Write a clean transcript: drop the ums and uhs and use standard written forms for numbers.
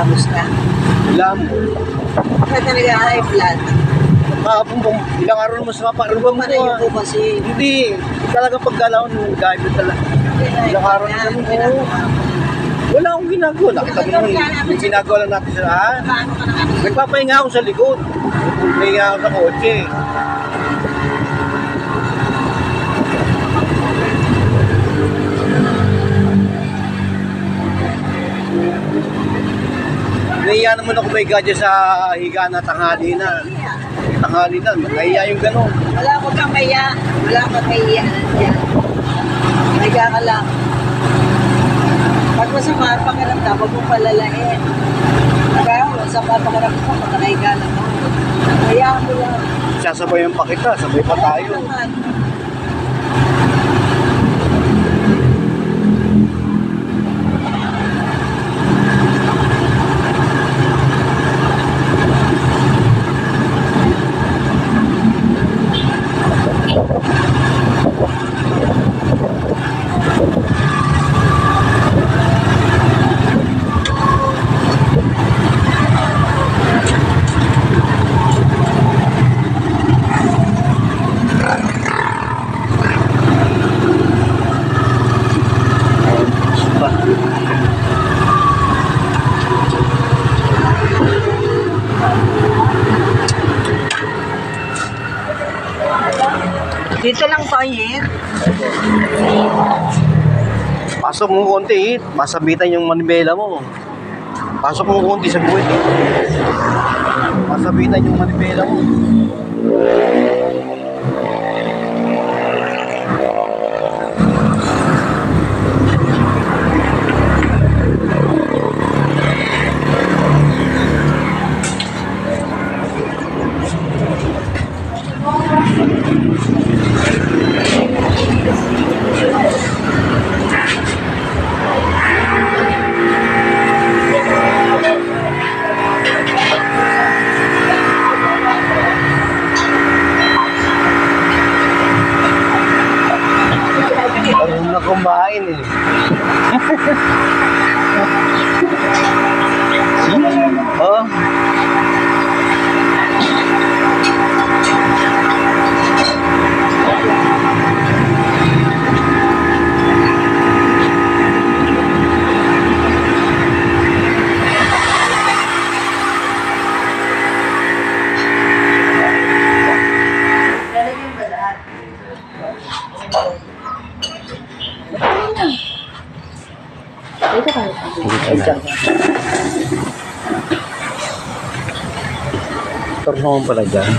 Kamusta? Ilang, Kaya talaga high blood. ilang araw naman sa papa. Ano ba Malayo po kasi. Hindi, talaga paggalawin ng gaybo talaga. Ilang araw na naman po. Wala akong ginagawa. Nakita mo naman, yung ginagawa lang natin sa lahat. Paano ka naman? Nagpapahinga ako sa likod. Nagpapahinga ako sa kotse. Nahiya naman ako may gadya sa higa na tanghali na. Tanghali na, nahiya yung gano'n. Wala ko kang maya. Wala kang maya. Maya ka lang. Pag masama ang pakiramdam, huwag mong palalain. Kaya sa pakiramdam mo, pagkakahiga lang mo. Kaya mo lang. Sasabayan pa kita, sabay pa tayo. Naman. Dito lang po, Yin. Pasok mo konti, masabitan yung manibela mo. Pasok mo konti sa buwit. Masabitan yung manibela mo. Parang na kumain eh. Oh. Lalagyan ba lahat? Dito kayo. Turno mo pala dyan.